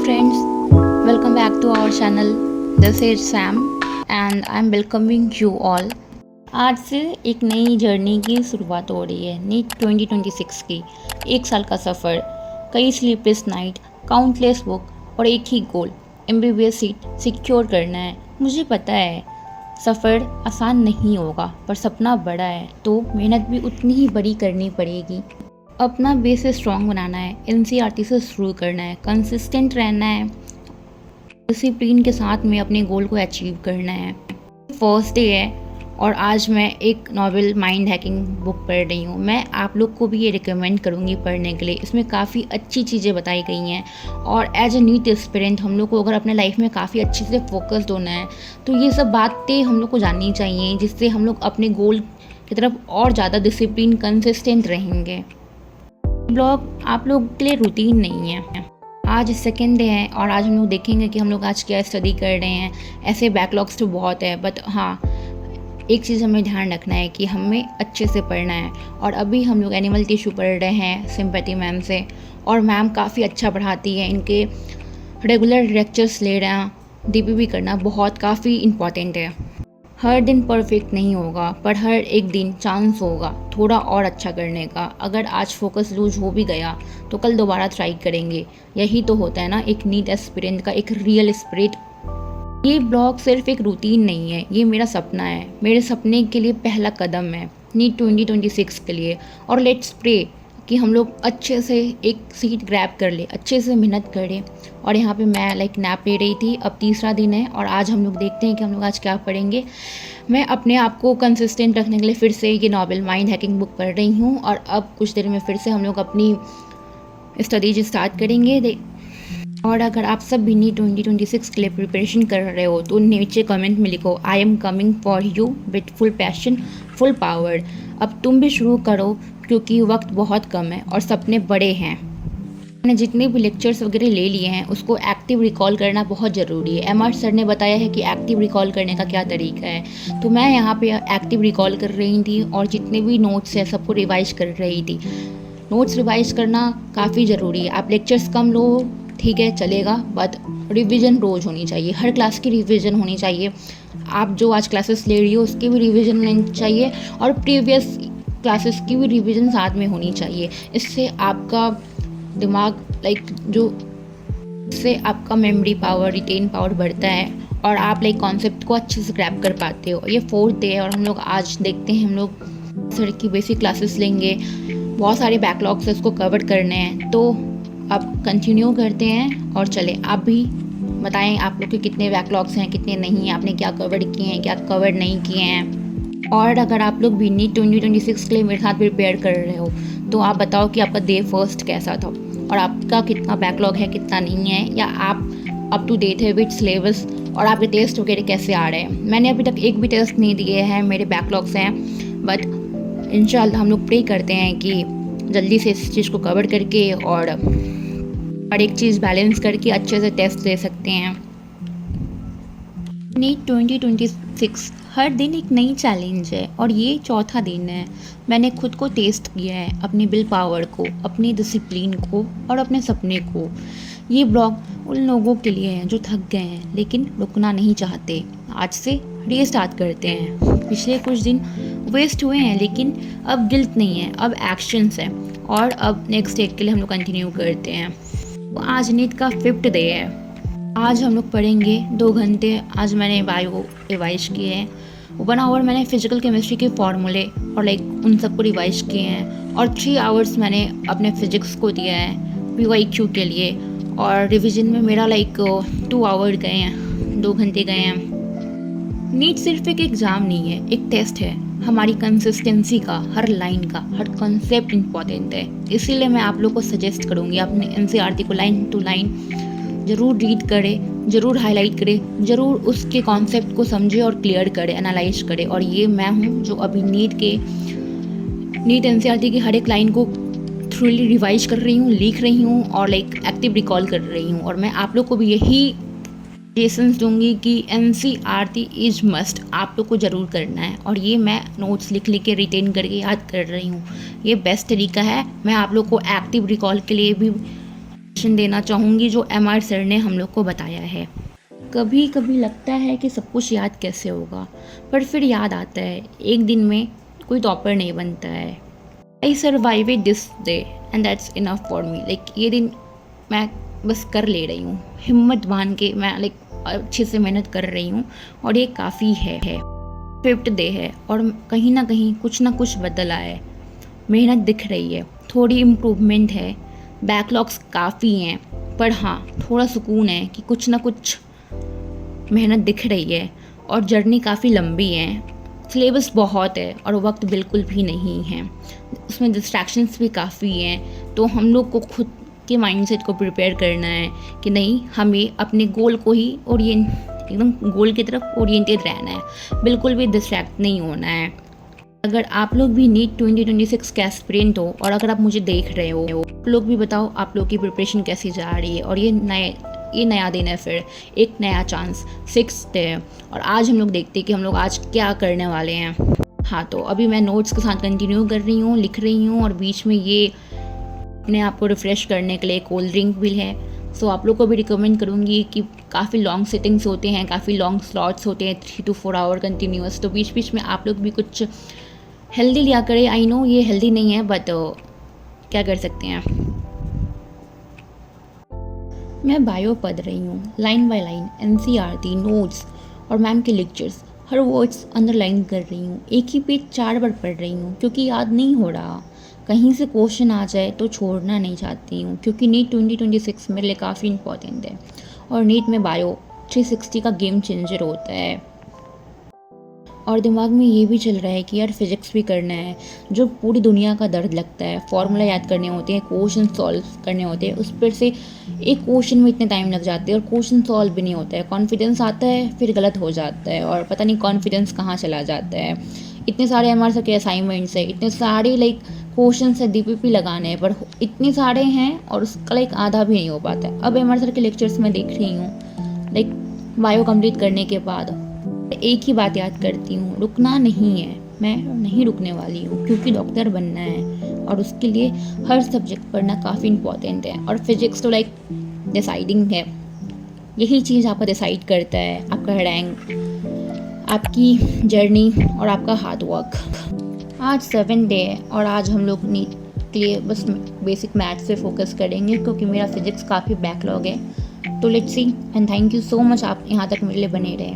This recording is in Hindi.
friends, welcome back to our channel. This is Sam and I am welcoming you all. आज से एक नई जर्नी की शुरुआत हो रही है, नीट 2026 की। एक साल का सफ़र, कई स्लीपलेस नाइट, काउंटलेस बुक और एक ही गोल, MBBS सीट सिक्योर करना है। मुझे पता है सफ़र आसान नहीं होगा, पर सपना बड़ा है तो मेहनत भी उतनी ही बड़ी करनी पड़ेगी। अपना बेस स्ट्रॉन्ग बनाना है, NCERT से शुरू करना है, कंसिस्टेंट रहना है, डिसिप्लिन के साथ में अपने गोल को अचीव करना है। फर्स्ट डे है और आज मैं एक नॉवेल माइंड हैकिंग बुक पढ़ रही हूँ। मैं आप लोग को भी ये रिकमेंड करूँगी पढ़ने के लिए। इसमें काफ़ी अच्छी चीज़ें बताई गई हैं और एज ए नीट एस्पिरेंट हम लोग को अगर अपने लाइफ में काफ़ी अच्छे से फोकस्ड होना है तो ये सब बातें हम लोग को जाननी चाहिए, जिससे हम लोग अपने गोल की तरफ और ज़्यादा डिसिप्लिन कंसिस्टेंट रहेंगे। ब्लॉग आप लोग के लिए रूटीन नहीं है। आज सेकेंड डे है और आज हम लोग देखेंगे कि हम लोग आज क्या स्टडी कर रहे हैं। ऐसे बैकलॉग्स तो बहुत है, बट हाँ एक चीज़ हमें ध्यान रखना है कि हमें अच्छे से पढ़ना है। और अभी हम लोग एनिमल टिश्यू पढ़ रहे हैं सिंपैथी मैम से, और मैम काफ़ी अच्छा पढ़ाती है। इनके रेगुलर लेक्चर्स ले रहे हैं, DP करना बहुत काफ़ी इम्पॉर्टेंट है। हर दिन परफेक्ट नहीं होगा, पर हर एक दिन चांस होगा थोड़ा और अच्छा करने का। अगर आज फोकस लूज हो भी गया तो कल दोबारा ट्राई करेंगे। यही तो होता है ना एक नीट एस्पिरेंट का एक रियल स्पिरिट। ये ब्लॉग सिर्फ एक रूटीन नहीं है, ये मेरा सपना है। मेरे सपने के लिए पहला कदम है नीट 2026 के लिए। और लेट्स प्रे कि हम लोग अच्छे से एक सीट ग्रैब कर ले, अच्छे से मेहनत करें। और यहाँ पे मैं नैप ले रही थी। अब तीसरा दिन है और आज हम लोग देखते हैं कि हम लोग आज क्या पढ़ेंगे। मैं अपने आप को कंसिस्टेंट रखने के लिए फिर से ये नॉवेल माइंड हैकिंग बुक पढ़ रही हूँ। और अब कुछ देर में फिर से हम लोग अपनी स्टडीज स्टार्ट करेंगे। और अगर आप सब भी नीट 2026 के लिए प्रिपरेशन कर रहे हो तो नीचे कमेंट में लिखो, I am coming for you with full passion full power. अब तुम भी शुरू करो क्योंकि वक्त बहुत कम है और सपने बड़े हैं। मैंने जितने भी लेक्चर्स वगैरह ले लिए हैं उसको एक्टिव रिकॉल करना बहुत ज़रूरी है। MR सर ने बताया है कि एक्टिव रिकॉल करने का क्या तरीका है, तो मैं यहाँ पे एक्टिव रिकॉल कर रही थी और जितने भी नोट्स हैं सबको रिवाइज कर रही थी। नोट्स रिवाइज करना काफ़ी ज़रूरी है। आप लेक्चर्स कम लो ठीक है चलेगा, बट रिवीजन रोज़ होनी चाहिए। हर क्लास की रिवीजन होनी चाहिए। आप जो आज क्लासेस ले रही हो उसकी भी रिवीजन होनी चाहिए और प्रीवियस क्लासेस की भी रिवीजन साथ में होनी चाहिए। इससे आपका दिमाग इससे आपका मेमोरी पावर, रिटेन पावर बढ़ता है और आप कॉन्सेप्ट को अच्छे से ग्रैब कर पाते हो। ये फोर्थ डे है और हम लोग आज देखते हैं हम लोग सर की बेसिक क्लासेस लेंगे। बहुत सारे बैकलॉग्स है उसको कवर करने हैं, तो अब कंटिन्यू करते हैं। और चले आप भी बताएं आप लोग के कितने बैकलॉग्स हैं, कितने नहीं हैं, आपने क्या कवर किए हैं, क्या कवर नहीं किए हैं। और अगर आप लोग भी नीट 2026 के लिए मेरे साथ प्रिपेयर कर रहे हो तो आप बताओ कि आपका डे फर्स्ट कैसा था और आपका कितना बैकलॉग है, कितना नहीं है, या आप अप टू डेट है विथ सिलेबस, और आपके टेस्ट वगैरह कैसे आ रहे हैं। मैंने अभी तक एक भी टेस्ट नहीं दिए हैं, मेरे बैकलॉग्स हैं, बट इंशाल्लाह हम लोग प्रे करते हैं कि जल्दी से इस चीज़ को कवर करके और एक चीज़ बैलेंस करके अच्छे से टेस्ट दे सकते हैं। नीट 2026 हर दिन एक नई चैलेंज है और ये चौथा दिन है। मैंने खुद को टेस्ट किया है, अपनी विल पावर को, अपनी डिसिप्लिन को और अपने सपने को। ये ब्लॉग उन लोगों के लिए है जो थक गए हैं लेकिन रुकना नहीं चाहते। आज से रीस्टार्ट करते हैं। पिछले कुछ दिन वेस्ट हुए हैं लेकिन अब गिल्ट नहीं है, अब एक्शंस हैं और अब नेक्स्ट डे के लिए हम लोग कंटिन्यू करते हैं। तो आज नीट का 5th डे है। आज हम लोग पढ़ेंगे 2 घंटे। आज मैंने बायो रिवाइज किए हैं, 1 आवर मैंने फिजिकल केमिस्ट्री के फार्मूले और उन सबको रिवाइज किए हैं, और 3 आवर्स मैंने अपने फिजिक्स को दिया है PYQ के लिए। और रिवीजन में मेरा 2 आवर गए हैं, 2 घंटे गए हैं। नीट सिर्फ एक एग्ज़ाम नहीं है, एक टेस्ट है। हमारी कंसिस्टेंसी का, हर लाइन का, हर कॉन्सेप्ट इम्पॉर्टेंट है। इसीलिए मैं आप लोग को सजेस्ट करूँगी अपने NCERT को लाइन टू लाइन ज़रूर रीड करें, ज़रूर हाईलाइट करें, ज़रूर उसके कॉन्सेप्ट को समझे और क्लियर करें, एनालाइज करें। और ये मैं हूँ जो अभी नीट NCERT की हर एक लाइन को थ्रूली रिवाइज कर रही हूँ, लिख रही हूँ और एक्टिव रिकॉल कर रही हूँ। और मैं आप लोग को भी यही सजेशंस दूंगी कि NCERT इज मस्ट, आप लोग को ज़रूर करना है। और ये मैं नोट्स लिख के रिटेन करके याद कर रही हूँ। ये बेस्ट तरीका है। मैं आप लोग को एक्टिव रिकॉल के लिए भी देना चाहूँगी जो MR सर ने हम लोग को बताया है। कभी कभी लगता है कि सब कुछ याद कैसे होगा, पर फिर याद आता है एक दिन में कोई टॉपर नहीं बनता है। I survive this day and that's enough for me. Like ये दिन मैं बस कर ले रही हूँ, हिम्मत बांध के मैं लाइक अच्छे से मेहनत कर रही हूँ और ये काफ़ी है। 5th डे है और कहीं ना कुछ बदला है। मेहनत दिख रही है, थोड़ी इम्प्रूवमेंट है, बैकलॉग्स काफ़ी हैं, पर हाँ थोड़ा सुकून है कि कुछ ना कुछ मेहनत दिख रही है और जर्नी काफ़ी लंबी है। सिलेबस बहुत है और वक्त बिल्कुल भी नहीं है, उसमें डिस्ट्रैक्शंस भी काफ़ी हैं। तो हम लोग को खुद के माइंडसेट को प्रिपेयर करना है कि नहीं, हमें अपने गोल को ही एकदम गोल की तरफ ओरिएंटेड रहना है, बिल्कुल भी डिस्ट्रैक्ट नहीं होना है। अगर आप लोग भी नीट 2026 के एस्पिरेंट हो और अगर आप मुझे देख रहे हो, आप लोग भी बताओ आप लोग की प्रिपरेशन कैसी जा रही है। और ये नया दिन है, फिर एक नया चांस 6th है और आज हम लोग देखते हैं कि हम लोग आज क्या करने वाले हैं। हाँ, तो अभी मैं नोट्स के साथ कंटिन्यू कर रही हूँ, लिख रही हूँ और बीच में ये अपने आप को रिफ़्रेश करने के लिए कोल्ड ड्रिंक भी है। सो आप लोग को भी रिकमेंड करूँगी कि काफ़ी लॉन्ग सिटिंग्स होते हैं, काफ़ी लॉन्ग स्लॉट्स होते हैं, 3 to 4 आवर कंटिन्यूस। तो बीच बीच में आप लोग भी कुछ हेल्दी लिया करें। आई नो ये हेल्दी नहीं है, बट क्या कर सकते हैं। मैं बायो पढ़ रही हूँ, line by line NCERT notes और मैम के लेक्चर्स, हर वर्ड्स अंडरलाइन कर रही हूँ। एक ही पेज 4 बार पढ़ रही हूँ क्योंकि याद नहीं हो रहा। कहीं से क्वेश्चन आ जाए तो छोड़ना नहीं चाहती हूँ क्योंकि नीट 2026 मेरे लिए काफ़ी इंपॉर्टेंट है और नीट में बायो 360 का गेम चेंजर होता है। और दिमाग में ये भी चल रहा है कि यार फिजिक्स भी करना है, जो पूरी दुनिया का दर्द लगता है। फॉर्मूला याद करने होते हैं, क्वेश्चन सॉल्व करने होते हैं, उस पर से एक क्वेश्चन में इतने टाइम लग जाते हैं और क्वेश्चन सॉल्व भी नहीं होता है। कॉन्फिडेंस आता है फिर गलत हो जाता है और पता नहीं कॉन्फिडेंस कहाँ चला जाता है। इतने सारे हमारे सबके असाइनमेंट्स है, इतने सारे लाइक क्वेश्चन है, DPP लगाने हैं, पर इतने सारे हैं और उसका लाइक आधा भी नहीं हो पाता है। अब हमारे सर के लेक्चर्स में देख रही हूँ, लाइक बायो कंप्लीट करने के बाद एक ही बात याद करती हूँ, रुकना नहीं है। मैं नहीं रुकने वाली हूँ क्योंकि डॉक्टर बनना है और उसके लिए हर सब्जेक्ट पढ़ना काफ़ी इम्पॉर्टेंट है। और फिजिक्स तो लाइक डिसाइडिंग है, यही चीज़ आपका डिसाइड करता है आपका रैंक, आपकी जर्नी और आपका हार्ड वर्क। आज 7th डे है और आज हम लोग नीट के लिए बस बेसिक मैथ्स पे फोकस करेंगे क्योंकि मेरा फिजिक्स काफ़ी बैकलॉग है। तो let's see and thank you so much, आप यहाँ तक मेरे लिए बने रहे।